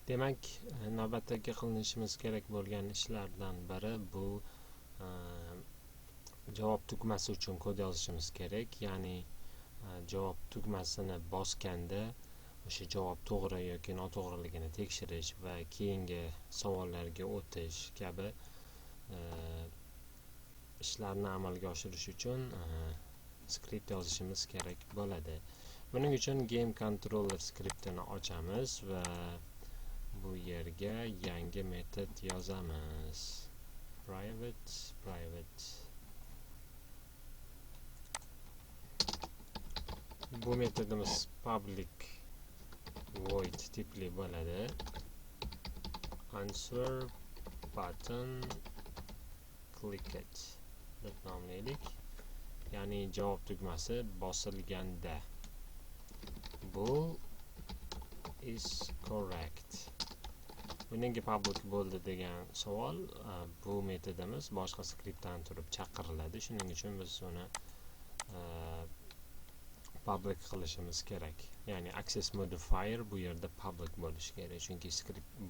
Demak, navbatdagi qilinishimiz kerak bo'lgan ishlardan biri bu javob tugmasi uchun kod yozishimiz kerak. Ya'ni javob tugmasini bosganda o'sha javob to'g'ri yoki noto'g'riligini tekshirish va keyingi savollarga o'tish kabi ishlarni amalga oshirish uchun skript yozishimiz kerak bo'ladi. Buning uchun game controller skriptini ochamiz va bu yerga yangi metod yozamiz. Private. Bu metodimiz public void tipli bo'ladi. Answer button click it deb nomlaylik. Ya'ni javob tugmasi bosilganda. Bu is correct. Bu nega public bo'ldi degan savol, bu metodimiz boshqa skriptdan turib chaqiriladi. Shuning uchun biz uni public qilishimiz kerak. Ya'ni access modifier bu yerda public bo'lishi kerak. Chunki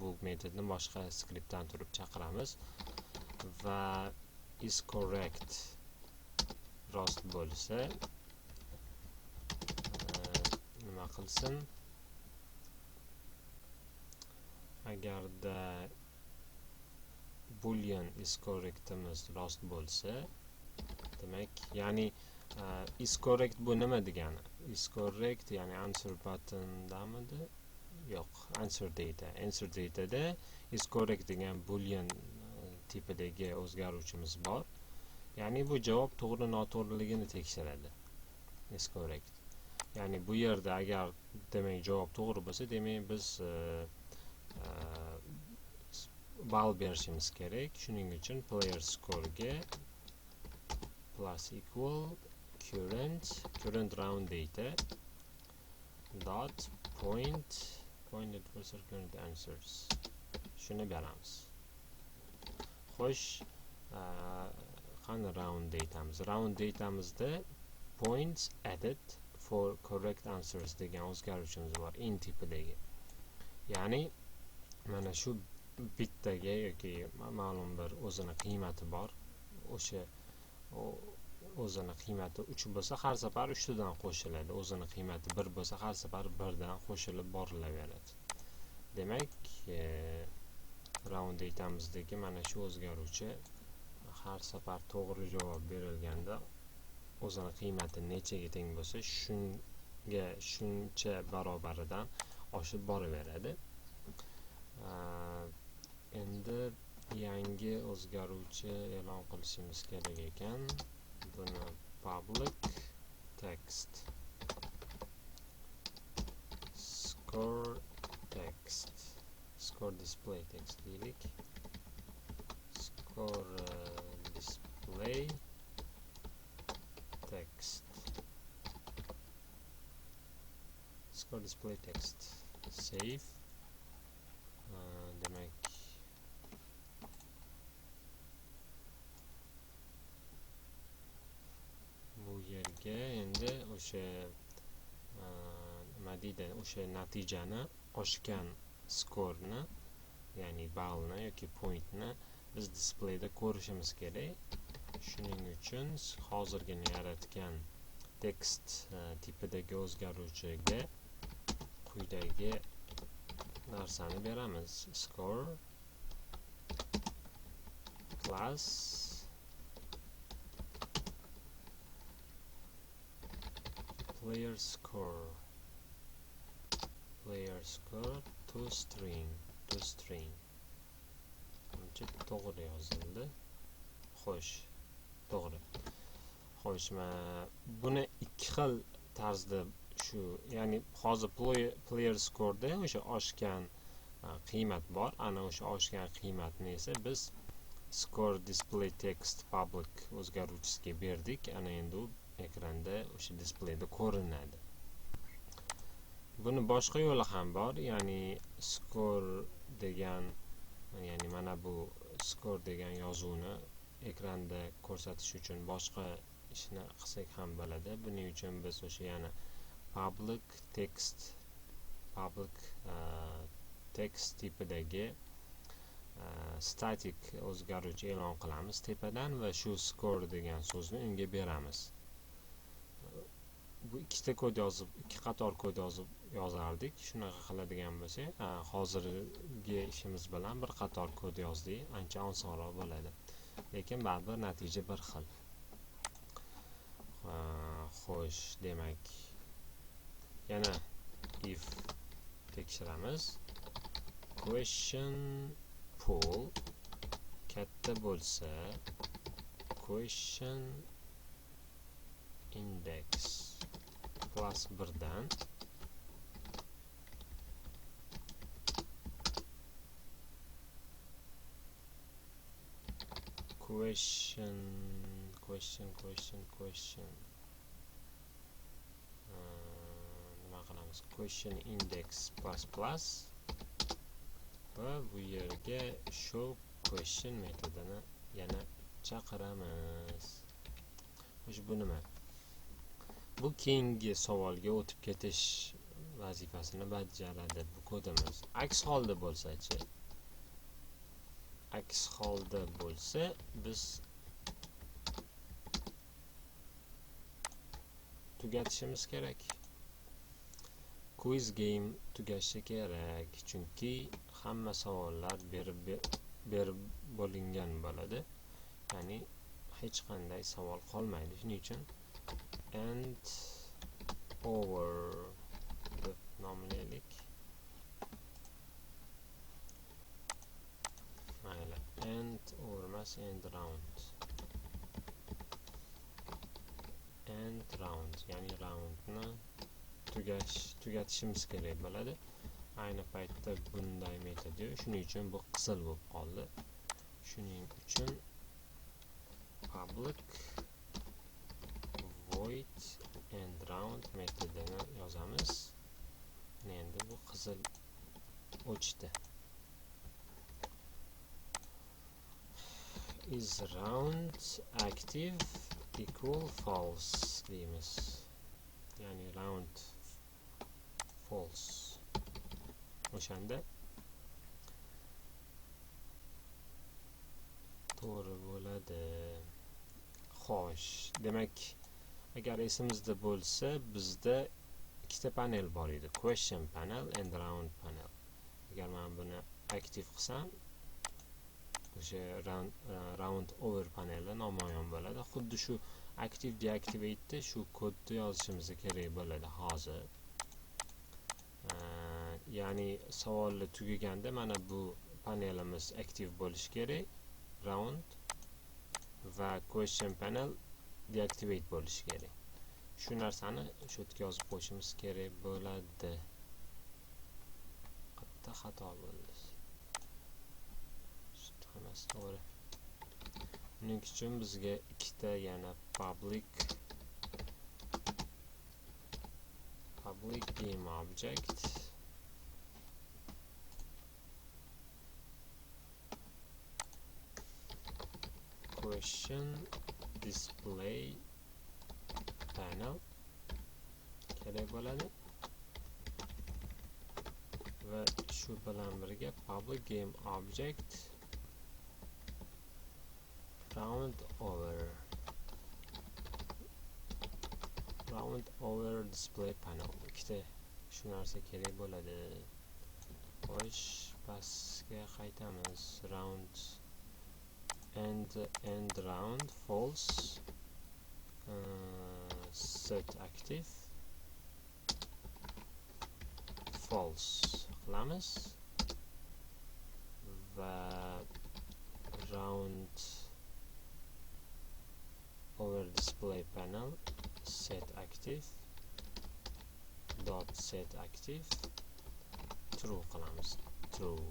bu metodni boshqa skriptdan turib chaqiramiz va is correct rost bo'lsa nima qilsin? Agarda boolean is correctimiz rost bo'lsa, demak, ya'ni is correct bu nima degani? Is correct ya'ni answer button damidi? Yo'q, answer data da is correct degan boolean tipidagi o'zgaruvchimiz bor. Ya'ni bu javob to'g'ri noto'g'riligini tekshiradi. Is correct. Ya'ni bu yerda agar demak javob to'g'ri bo'lsa, demak biz ball berishimiz kerak. Shuning uchun player score ga plus equal current round data dot point adversary current answers. Shuni beramiz. Xo'sh, qani round datamizda points added for correct answers degan o'zgaruvchimiz bor, int tipidagi. Ya'ni mana shu bitdagi yoki ma'lum bir o'zini qiymati bor. O'sha o'zini qiymati 3 bo'lsa, har safar 3 tadan qo'shiladi. O'zini qiymati 1 bo'lsa, har safar 1 dan qo'shilib borilaveradi. Demak, round datamizdagi mana shu o'zgaruvchi har safar to'g'ri javob berilganda o'zini qiymati nechaga teng bo'lsa, shuncha barobaridan oshib boraveradi. Endi yangi o'zgaruvchi e'lon qilishimiz kerak ekan. Buni public text score display text deylik. Score display text save. Demak, bu yerga endi o'sha nima deydi, o'sha natijani oshgan skorni, ya'ni ballni yoki pointni biz displayda ko'rishimiz kerak. Shuning uchun hozirgina yaratgan text tipidagi o'zgaruvchiga quyidagi narsani beramiz. Score class player score to string. Buncha to'g'ri yozildi. Xo'sh, to'g'ri. Xo'sh, buni ikki xil tarzda ya'ni hozir player score da o'sha oshgan qiymat bor. Ana o'sha oshgan qiymatni esa biz score display text public o'zgaruvchisiga berdik. Ana endi u ekranda o'sha displayda ko'rinadi. Buni boshqa yo'li ham bor. Ya'ni score degan, ya'ni mana bu score degan yozuvni ekranda ko'rsatish uchun boshqa ishni qilsak ham bo'ladi. Buning uchun biz o'sha yana public text tipidagi static o'zgaruvchi e'lon qilamiz tepadan va shu score degan so'zni unga beramiz. Bu ikkita kod yozib, ikki qator kod yozardik. Shunaqa qiladigan bo'lsak, hozirgi ishimiz bilan bir qator kod yozdik, ancha osonroq bo'ladi. Lekin baribir natija bir xil. Xo'sh, demak, yana if tekshiramiz. Question pool katta bo'lsa, question index plus 1dan question nima qilamiz? Question index plus va bu yerga show question metodini yana chaqiramiz. Xo'sh, bu nima? Bu keyingi savolga o'tib ketish vazifasini bajaradi bu kodimiz. Aks holda bo'lsa-chi? Aks holda bo'lsa, biz tugatishimiz kerak. Quiz game tugashi kerak, chunki hamma savollar berib bo'lingan bo'ladi. Ya'ni hech qanday savol qolmaydi. Shuning uchun and over deb nomlaylik. Mayli, and over emas, and round. And round, ya'ni roundni tugatishimiz kerak bo'ladi. Ayni paytda bunday metod yo'q, shuning uchun bu qizil bo'lib qoldi. Shuning uchun public void and round metodini yozamiz. Endi bu qizil o'chdi. Is round active equal false deymiz. Ya'ni round false. O'shanda to'g'ri bo'ladi. Xo'sh, demak, agar esimizda bo'lsa, bizda ikkita panel bor edi. Question panel and round panel. Agar men buni aktiv qilsam, o'sha round over paneli namoyon bo'ladi. Xuddi shu active deactivate shu kodni yozishimiz kerak bo'ladi hozir. Ya'ni savolni tugaganda mana bu panelimiz aktiv bo'lishi kerak. Round va question panel deactivate bo'lishi kerak. Shu narsani shu yerga yozib qo'yishimiz kerak bo'ladi. Qayerda xato bo'ldi? Hammasi to'g'ri. Buning uchun bizga ikkita yana public game object question display panel kerak bo'ladi va shu bilan birga public game object round over display panel. Ikkita shu narsa kerak bo'ladi. Xo'sh, pastga qaytamiz. Round and round false set active false qilamiz va round over display panel set active true qilamiz. True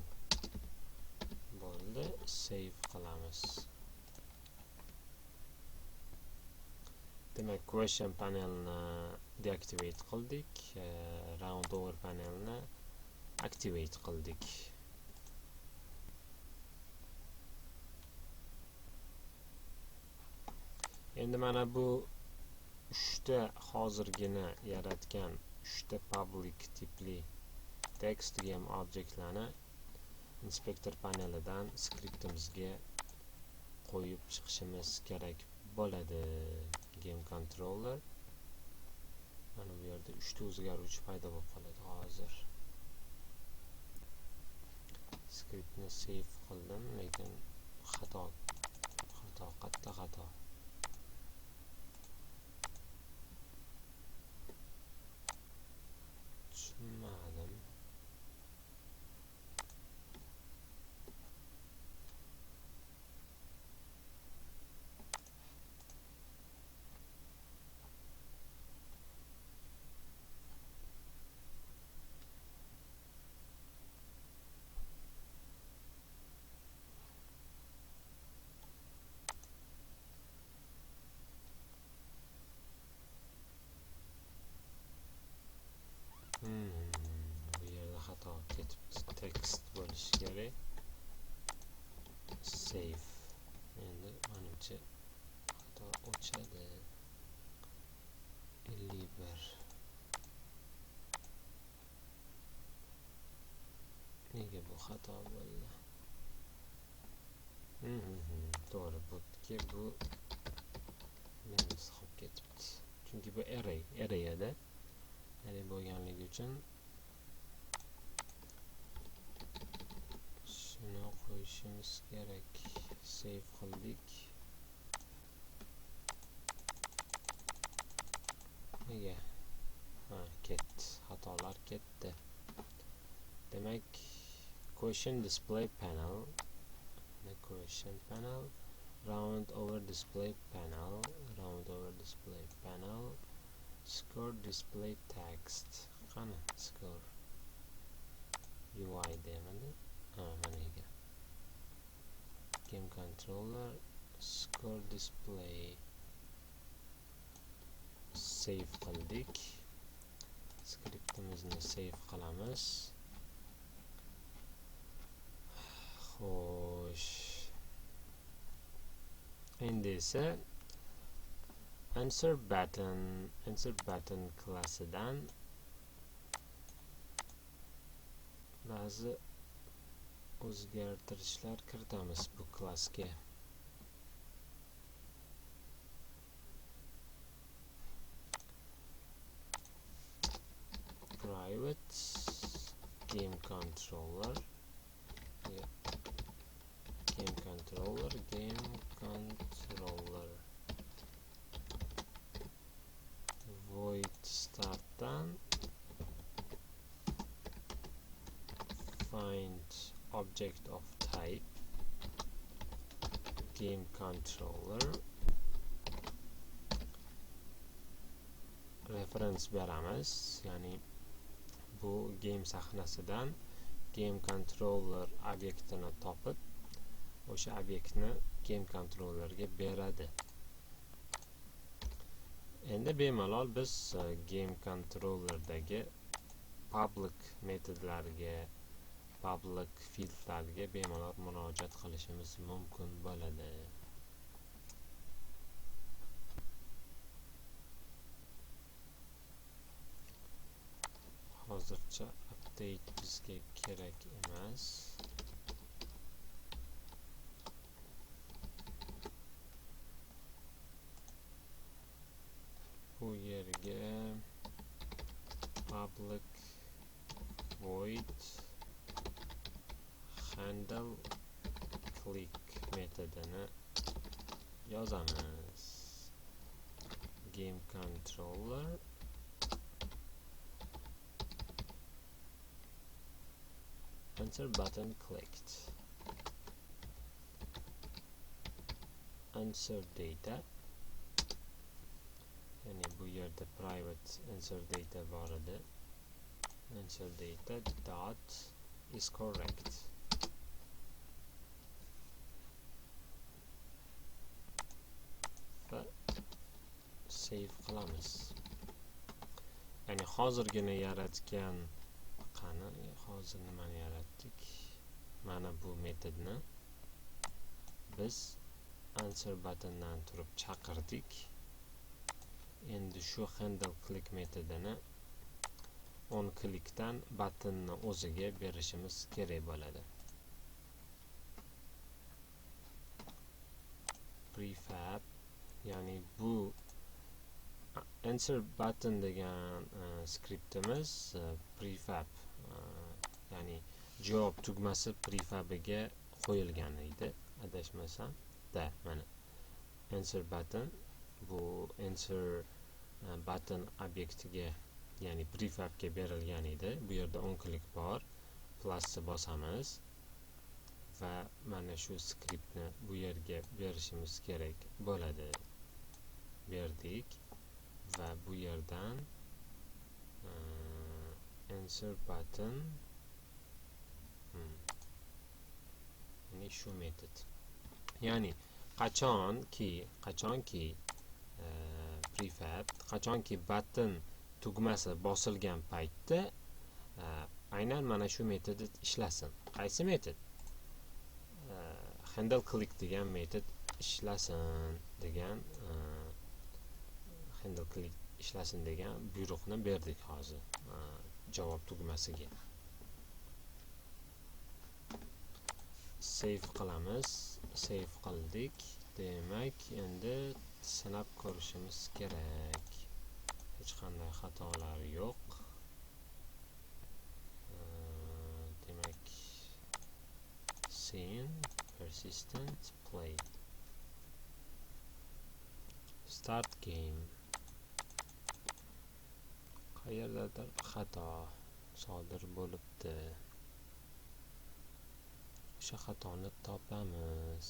bo'ldi. Save qilamiz. Demak, question panelni deactivate qildik, round over panelni activate qildik. Endi mana bu 3ta hozirgina yaratgan 3ta public tipli text game objektlarni inspektor panelidan skriptimizga qo'yib chiqishimiz kerak bo'ladi. Game controller mana bu yerda 3 ta o'zgaruvchi paydo bo'lib qoladi. Hozir skriptni save qildim, lekin xato qatta xato. Tushunmadim. Bu yerda xato ketibdi. Text bo'lishi kerak. Save. Endi menimcha xato o'chadi. 51. Nega bu xato bo'ldi? To'g'ri, botga bu minus qolib ketibdi. Chunki bu array edi. Array bo'lganligi uchun shuni qo'yishimiz kerak. Save qildik. Nega? Ketdi. Xatolar ketdi. Demak, question display panel, question panel, round over display panel, score display text. Qani score UI demadi. Mana ekan. Game controller, score display, save qildik. Skriptimizni save qilamiz. Xo'sh. Endi esa answer button klassidan ba'zi o'zgartirishlar kiritamiz bu klassga. Private game controller void startdan find object of type game controller reference beramiz, ya'ni bu game sahnasidan game controller obyektini topib o'sha obyektni game controllerga beradi. Endi bemalol biz game controllerdagi public metodlarga, public fieldlarga bemalol murojaat qilishimiz mumkin bo'ladi. Hozircha update bizga kerak emas. Bu yerga public void handle click metodini yozamiz. Game controller answer button clicked. Answer data, ya'ni bu yerda private answer data bor edi. Answer data dot is correct. Va save qilamiz. Ya'ni hozirgina yaratgan hozir nimani yaratdik? Mana bu metodni biz answer buttondan turib chaqirdik. Endi shu handle click metodini on clickdan buttonni o'ziga berishimiz kerak bo'ladi. prefab, ya'ni bu answer button degan skriptimiz prefab, ya'ni javob tugmasi prefabiga qo'yilgan edi adashmasam. Mana answer button, bu answer button obyektiga, ya'ni prefabga berilgan edi. Bu yerda o'ng klik bor, plusni bosamiz va mana shu skriptni bu yerga berishimiz kerak bo'ladi. Berdik va bu yerdan answer button, ya'ni shu metod, ya'ni qachonki prefab, qachonki button tugmasi bosilgan paytda aynan mana shu metod ishlasin. Qaysi metod? Handle click degan metod ishlasin degan handle click ishlasin degan buyruqni berdik hozir javob tugmasiga. Save qilamiz. Save qildik. Demak, endi sinab ko'rishimiz kerak. Hech qanday xatolar yo'q. Demak, scene persistent play. Start game. Qayerdadir xato sodir bo'libdi. O'sha xatoni topamiz.